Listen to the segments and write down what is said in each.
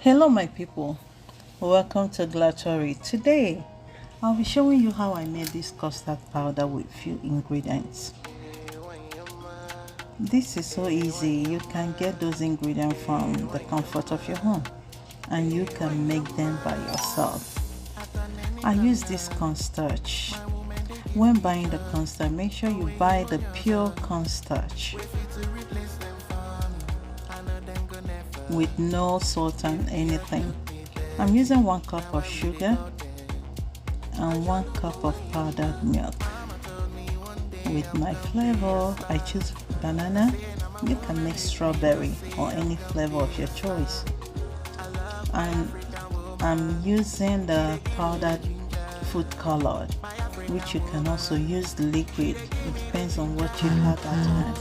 Hello my people, welcome to Glatory. Today I'll be showing you how I made this custard powder with few ingredients. This is so easy. You can get those ingredients from the comfort of your home and you can make them by yourself. I use this corn starch. When buying the corn starch, make sure you buy the pure corn starch with no salt and anything. I'm using 1 cup of sugar and 1 cup of powdered milk. With my flavor, I choose banana. You can make strawberry or any flavor of your choice. And I'm using the powdered food color, which you can also use the liquid. It depends on what you have at hand.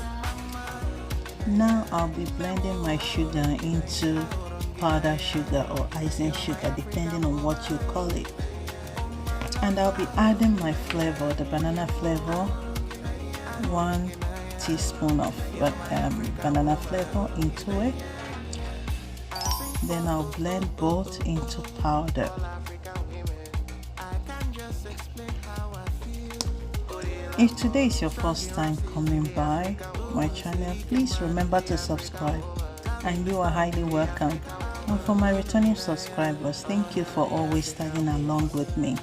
Now I'll be blending my sugar into powdered sugar or icing sugar, depending on what you call it. And I'll be adding my flavor, the banana flavor, 1 teaspoon of banana flavor into it. Then I'll blend both into powder. If today is your first time coming by my channel, please remember to subscribe and you are highly welcome. And for my returning subscribers, thank you for always tagging along with me.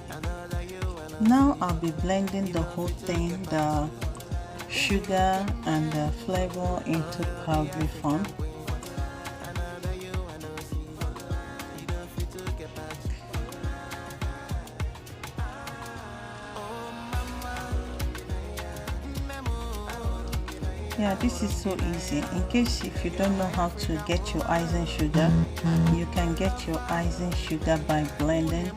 Now I'll be blending the whole thing, the sugar and the flavor, into powdery form. Yeah, this is so easy. In case if you don't know how to get your icing sugar, you can get your icing sugar by blending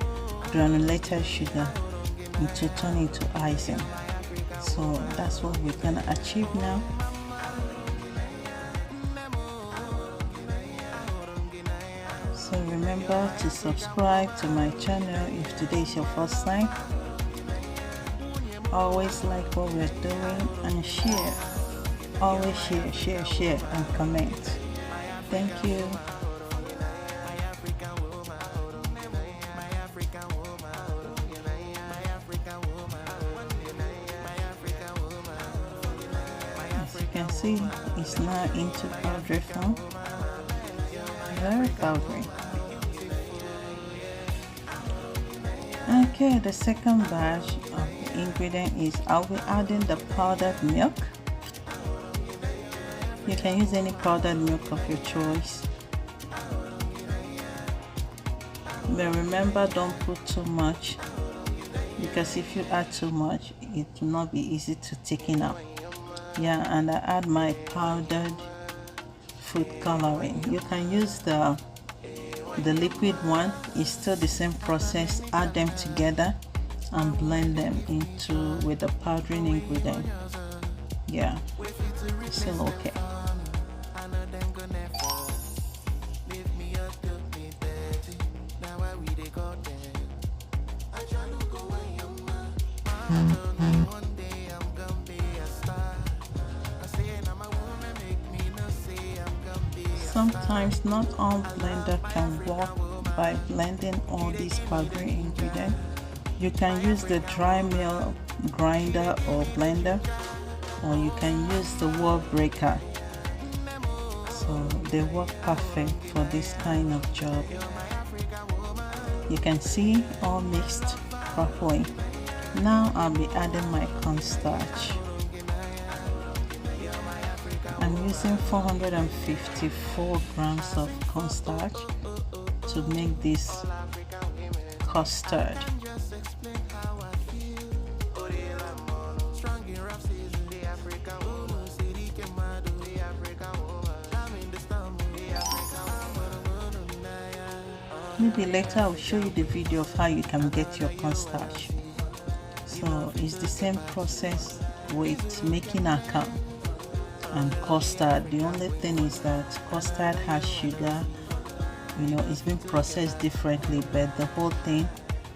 granulated sugar to turn into icing. So that's what we're gonna achieve now. So remember to subscribe to my channel if today is your first time. Always like what we're doing and share. Always share and comment. Thank you. As you can see, it's now into powdery form. Very powdery. Okay, the second batch of the ingredient is I'll be adding the powdered milk. You can use any powdered milk of your choice. But remember, don't put too much, because if you add too much, it will not be easy to thicken up. Yeah, and I add my powdered food coloring. You can use the liquid one. It's still the same process. Add them together and blend them into with the powdering ingredient. Yeah, it's still okay. Sometimes not all blender can work by blending all these powdery ingredients. You can use the dry mill grinder or blender, or you can use the wall breaker. So they work perfect for this kind of job. You can see all mixed properly. Now I'll be adding my corn starch. I'm using 454 grams of corn starch to make this custard. Maybe later I'll show you the video of how you can get your corn starch. So it's the same process with making akam and custard. The only thing is that custard has sugar, it's been processed differently, but the whole thing,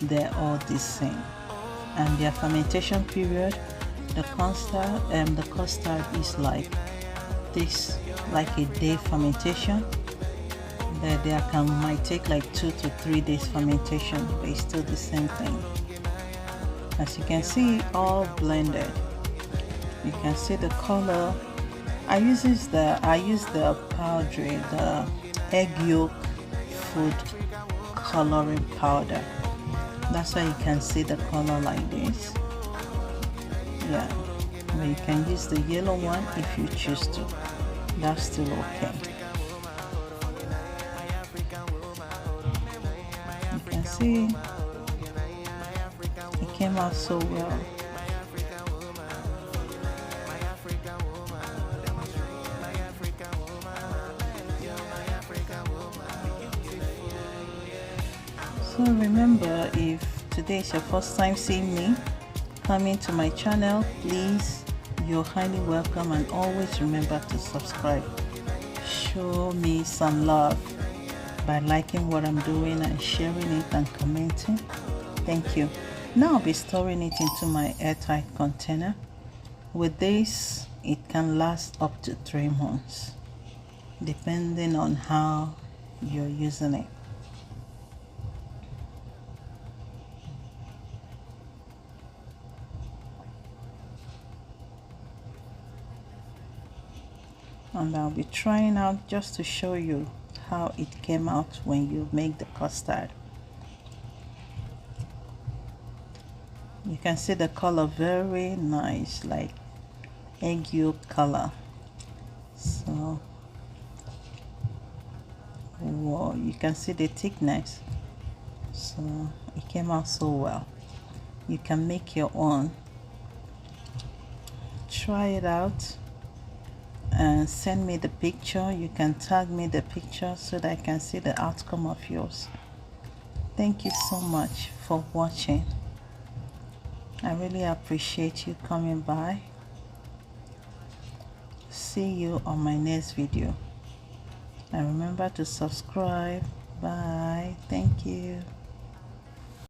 they're all the same. And their fermentation period, the custard is like this, like a day fermentation. that they might take like 2 to 3 days fermentation, but it's still the same thing. As you can see, all blended. You can see the color. I use the powder, the egg yolk food coloring powder. That's why you can see the color like this. Yeah, but you can use the yellow one if you choose to. That's still okay. You can see it came out so well. So remember, if today is your first time seeing me, coming to my channel, please, you're highly welcome, and always remember to subscribe. Show me some love by liking what I'm doing and sharing it and commenting. Thank you. Now I'll be storing it into my airtight container. With this, it can last up to 3 months, depending on how you're using it. And I'll be trying out just to show you how it came out when you make the custard. You can see the color, very nice, like egg yolk color. So wow, you can see the thickness. So it came out so well. You can make your own. Try it out and send me the picture. You can tag me the picture so that I can see the outcome of yours. Thank you so much for watching. I really appreciate you coming by. See you on my next video, and remember to subscribe. Bye. Thank you.